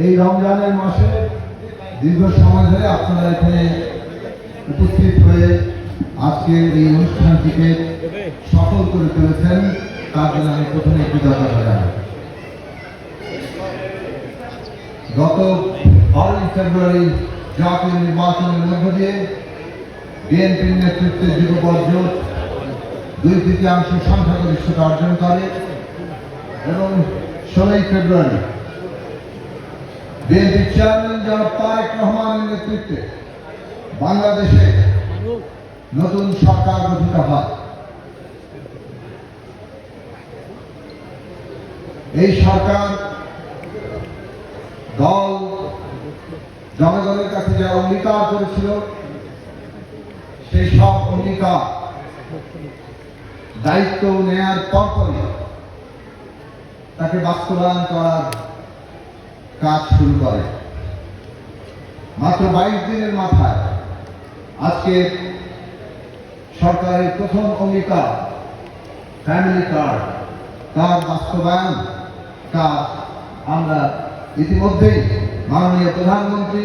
এই রমজানের মাসে দীর্ঘ সময় ধরে আপনারা এখানে উপস্থিত হয়ে আজকের এই অনুষ্ঠানটিকে সফল করে তুলেছেন, তার জন্য আমি প্রথমে কৃতজ্ঞতা জানাই। গত 12 ফেব্রুয়ারি জাতীয় নির্বাচনের মধ্য দিয়ে বিএনপির নেতৃত্বে যুবদল জোট 2/3 সংখ্যাগরিষ্ঠতা অর্জন করে এবং 16 ফেব্রুয়ারি বিএনপির চেয়ারম্যান জনাব তারেক রহমানের নেতৃত্বে বাংলাদেশে নতুন সরকার গঠিত হয়। এই সরকার দল জনগণের কাছে যা অঙ্গীকার করেছিল সেই সব অঙ্গীকার দায়িত্ব নেয়ার পরপরই তাকে বাস্তবায়ন করার কাজ শুরু করে। মাত্র 22 দিনের মাথায় আজকে সরকারের প্রথম অঙ্গীকার ফ্যামিলি কার্ড তার বাস্তবায়ন কাজ আমরা ইতিমধ্যেই মাননীয় প্রধানমন্ত্রী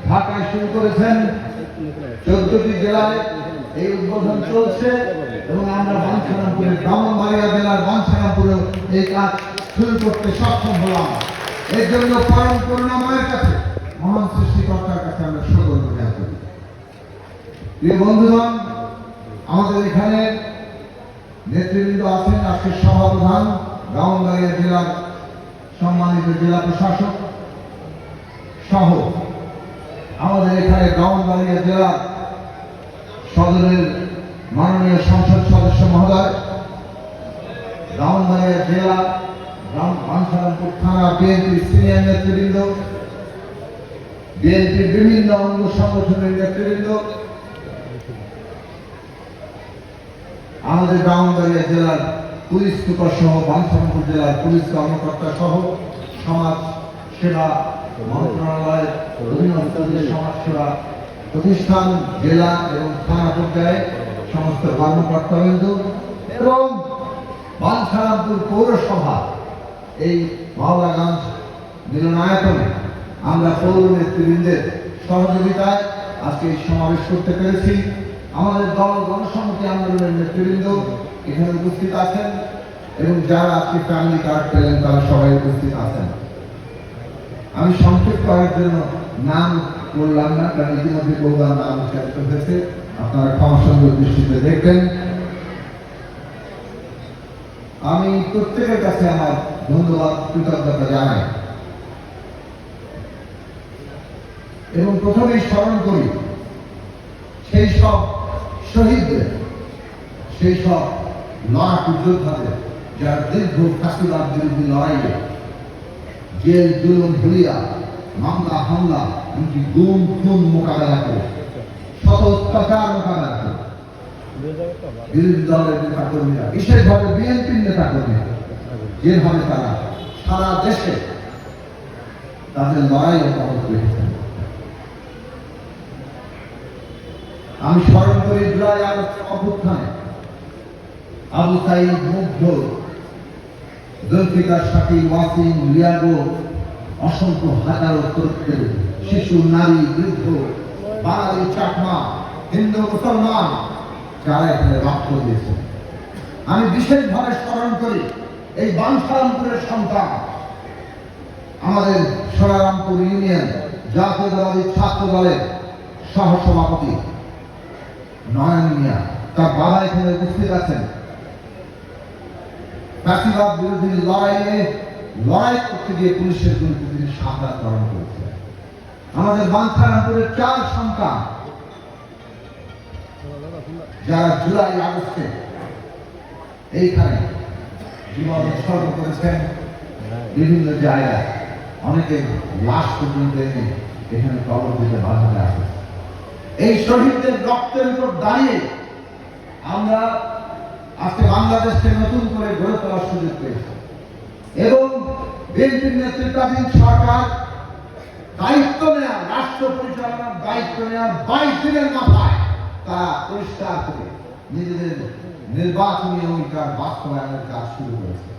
ঢাকায় শুরু করেছেন। 14টি জেলায় এই উদ্বোধন চলছে এবং আমরা বাঞ্ছারামপুরের ব্রাহ্মণবাড়িয়া জেলার বাঞ্ছারামপুরেও এই কাজ শুরু করতে সক্ষম হলাম। এর জন্য পরম করুণাময়ের কাছে, মহান সৃষ্টিকর্তার কাছে আমরা সকলকে জ্ঞান করি। প্রিয় বন্ধুগণ, আমাদের এখানে নেতৃবৃন্দ আছেন। আজকের সভাপ্রধান ব্রাহ্মণবাড়িয়া জেলার সম্মানিত জেলা প্রশাসক সহ আমাদের এখানে ব্রাহ্মণবাড়িয়া জেলার সদরের মাননীয় সংসদ সদস্য মহোদয়, ব্রাহ্মণবাড়িয়া জেলা বাঞ্ছারামপুর থানা বিএনপির সিনিয়র নেতৃবৃন্দ, বিএনপির বিভিন্ন অঙ্গ সংগঠনের নেতৃবৃন্দ, আমাদের ব্রাহ্মণবাড়িয়া জেলার পুলিশ সুপার সহ বাঞ্ছারামপুর জেলার পুলিশ কর্মকর্তা সহ সমাজ সেবা মন্ত্রণালয়ের অধীনস্থ সমাজ সেবা প্রতিষ্ঠান জেলা এবং থানা পর্যায়ে সমস্ত কর্মকর্তাবৃন্দ এবং বাঞ্ছারামপুর পৌরসভা এই মাওলাগঞ্জ মিলনায়তনে আমরা পৌর নেতৃবৃন্দের সহযোগিতায় আজকে এই সমাবেশ করতে পেরেছি। আমাদের দল গণসংহতি আন্দোলনের নেতৃবৃন্দ এখানে উপস্থিত আছেন এবং যারা আজকে ফ্যামিলি কার্ড পেলেন তারা সবাই উপস্থিত আছেন। আমি সংক্ষেপ করার জন্য নাম করলাম না, কারণ ইতিমধ্যে বহুবার নাম উচ্চারিত হয়েছে, আপনারা ক্ষমাসুন্দর দৃষ্টিতে দেখবেন। আমি প্রত্যেকের কাছে আমার ধন্যবাদ কৃতজ্ঞতা জানাই এবং প্রথমেই স্মরণ করি সেই সব শহীদদের, সেই সব লড়াকু যোদ্ধাদের যারা দীর্ঘ ফাঁসিবাদ বিরোধী লড়াইয়ে জেল জুলুম ভুলিয়া মামলা হামলা এমনকি গুম খুন মোকাবেলা করে, শত অত্যাচার মোকাবেলা করে বিরোধী দলের নেতা কর্মীরা, বিশেষভাবে বিএনপির নেতা কর্মীরা যেভাবে তারা সারা দেশে তাদের লড়াই অব্যাহত রেখেছেন। আমি স্মরণ করি জুলাই আগস্ট অভ্যুত্থানে আবু সাইদ, মুগ্ধ, জুলফিকার, শাকিল, ওয়াসিম, রিয়াগো, অসংখ্য হাজারো তরুণদের, শিশু, নারী, বৃদ্ধ, বাঙালি, চাকমা, হিন্দু, মুসলমান যারা এখানে রক্ত দিয়েছে। আমি বিশেষভাবে স্মরণ করি এই বাঞ্ছারামপুরের সন্তান, আমাদের সোনারামপুর ইউনিয়ন জাতীয়তাবাদী ছাত্র দলের সহসভাপতি নয়ন মিয়া, তার বাবা এখানে উপস্থিত আছেন। ফাঁসিবাদ বিরোধী লড়াই করতে গিয়ে পুলিশের গুলিতে তিনি শাহাদাত বরণ করেছেন। আমাদের বাঞ্ছারামপুরের 4 সন্তান যারা জুলাই আগস্টে এইখানে জীবন উৎসর্গ করেছেন, বিভিন্ন জায়গায় অনেকে লাশ পর্যন্ত এনে এখানে কবর দিতে বাধা আছে। এই শহীদদের রক্তের উপর দাঁড়িয়ে আমরা আজকে বাংলাদেশকে নতুন করে গড়ে তোলার সুযোগ পেয়েছি এবং বিএনপির নেতৃত্বাধীন সরকার দায়িত্ব নেওয়া, রাষ্ট্র পরিচালনার দায়িত্ব নেওয়ার 22 দিনের মাথায় তারা পরিষ্কার করে নিজেদের নির্বাচনী অঙ্গীকার বাস্তবায়নের কাজ শুরু করেছে।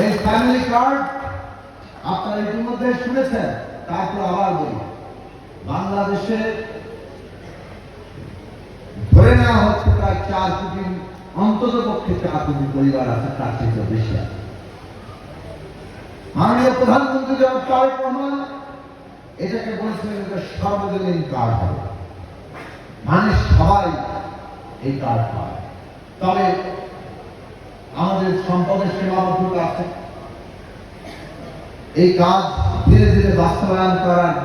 এই ফ্যামিলি কার্ড আপনারা ইতিমধ্যে শুনেছেন, তারপর আবার বলি, বাংলাদেশে ধরে নেওয়া হচ্ছে প্রায় 4 কোটি, অন্তত পক্ষে 4 কোটি পরিবার আছে, তার থেকে বেশি আছে। মাননীয় প্রধানমন্ত্রী জনাব তারেক রহমান এটাকে বলেছিলেন এটা সর্বজনীন কার্ড হবে, মানে সবাই এই কার্ড পায়। তবে আমাদের সম্পদের সীমাবদ্ধতা আছে। এই কাজ ধীরে ধীরে বাস্তবায়ন করার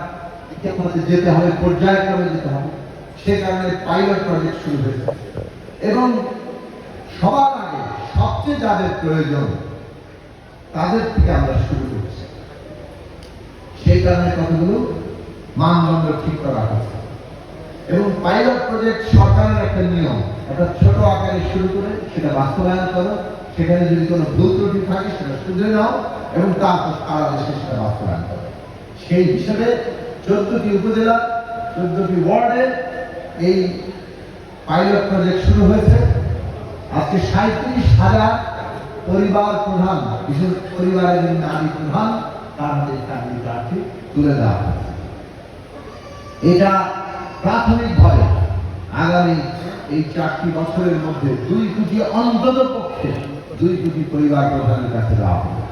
দিকে আমাদের যেতে হবে, পর্যায়ক্রমে যেতে হবে। সে কারণে পাইলট প্রজেক্ট শুরু হয়েছে এবং সবার আগে সবচেয়ে যাদের প্রয়োজন তাদের থেকে আমরা শুরু করছি। সেই কারণে কতগুলো মানদণ্ড ঠিক করা হয়েছে এবং পাইলট প্রজেক্ট সরকারের একটা নিয়ম, একটা ছোট আকারে শুরু করে সেটা বাস্তবায়ন করো, সেখানে যদি কোনো ভুল ত্রুটি থাকে সেটা শুধরে নাও এবং তারপর সারা দেশে সেটা বাস্তবায়ন করো। সেই হিসেবে 14টি উপজেলা, 14টি ওয়ার্ডে এই পাইলট প্রজেক্ট শুরু হয়েছে। আজকে 37,000 পরিবার প্রধান, বিশেষ পরিবারের নারী প্রধান, তার মধ্যে ফ্যামিলি কার্ডটি তুলে দেওয়া হয়েছে। এটা প্রাথমিকভাবে আগামী এই 4টি বছরের মধ্যে 2 কোটি, অন্তত পক্ষে 2 কোটি পরিবার প্রধানের কাছে দেওয়া হবে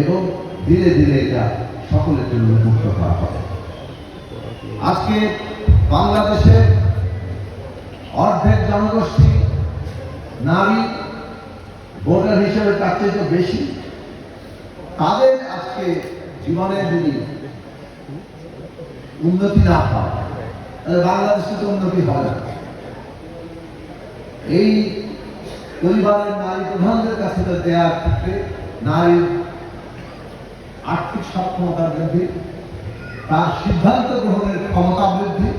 এবং ধীরে ধীরে এটা সকলের জন্য মুক্ত করা হবে। আজকে বাংলাদেশে অর্ধেক জনগোষ্ঠী নারী, ভোটার হিসেবে তার চেয়ে বেশি। তাদের আজকে জীবনে যদি উন্নতি না হয় তাহলে বাংলাদেশে তো উন্নতি হয় না। এই পরিবারের নারী প্রধানদের কাছে দেওয়ার ক্ষেত্রে নারীর আর্থিক সক্ষমতা বৃদ্ধি, তার সিদ্ধান্ত গ্রহণের ক্ষমতা বৃদ্ধি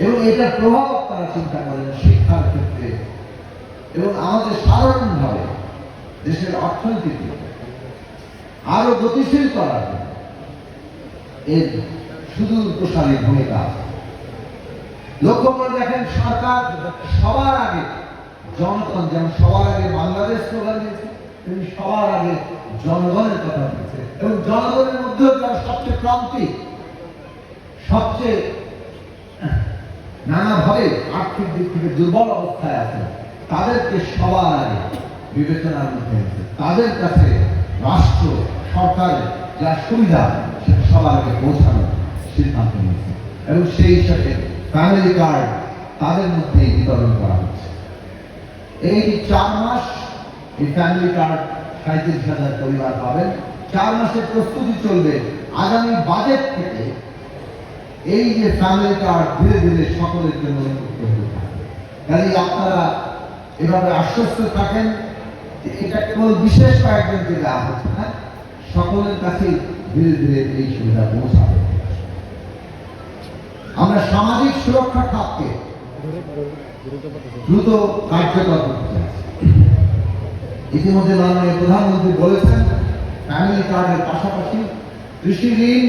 এবং এটার প্রভাব তারা চিন্তা করেন শিক্ষার ক্ষেত্রে এবং আমাদের সাধারণভাবে দেশের অর্থনীতিকে আরো গতিশীল করার জন্য এর সুদূর প্রসারী ভূমিকা আছে। লক্ষ্য করে দেখেন, সরকার সবার আগে জনগণ, যেমন সবার আগে বাংলাদেশ স্লোগান দিয়েছে, তেমনি সবার আগে জনগণের কথা বলছে এবং জনগণের মধ্যেও যারা সবচেয়ে প্রান্তিক, সবচেয়ে নানাভাবে আর্থিক দিক থেকে দুর্বল অবস্থায় আছে, তাদেরকে সবার আগে বিবেচনার মধ্যে এনেছে। তাদের কাছে রাষ্ট্র, সরকারের যা সুবিধা সেটা সবার আগে পৌঁছানোর সিদ্ধান্ত নিয়েছে এবং সেই হিসাবে ফ্যামিলি কার্ড তাদের মধ্যে বিতরণ করা হচ্ছে। এই 4 মাস এই ফ্যামিলি কার্ড 37,000 পরিবার পাবেন। 4 মাসের প্রস্তুতি চলবে। আগামী বাজেট থেকে এই যে ফ্যামিলি কার্ড ধীরে ধীরে সকলের জন্য উন্মুক্ত হতে থাকবে। কাজে আপনারা এভাবে আশ্বস্ত থাকেন যে এটা কেবল বিশেষ কয়েকজনকে দেওয়া হচ্ছে না, সকলের কাছে ধীরে ধীরে এই সুবিধা পৌঁছাবে। আমরা সামাজিক সুরক্ষা খাতকে দ্রুত কার্যকর করতে চাইছি। ইতিমধ্যে মাননীয় প্রধানমন্ত্রী বলেছেন, ফ্যামিলি কার্ডের পাশাপাশি কৃষি ঋণ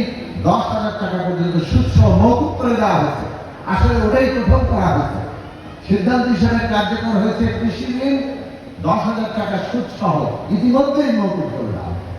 10,000 টাকা পর্যন্ত সুদসহ মৌকুব করে দেওয়া হয়েছে। আসলে ওটাই প্রথম করা হয়েছে। সিদ্ধান্ত হিসেবে কার্যকর হয়েছে কৃষি ঋণ 10,000 টাকা সুদসহ ইতিমধ্যেই মৌকুব করে দেওয়া হয়েছে।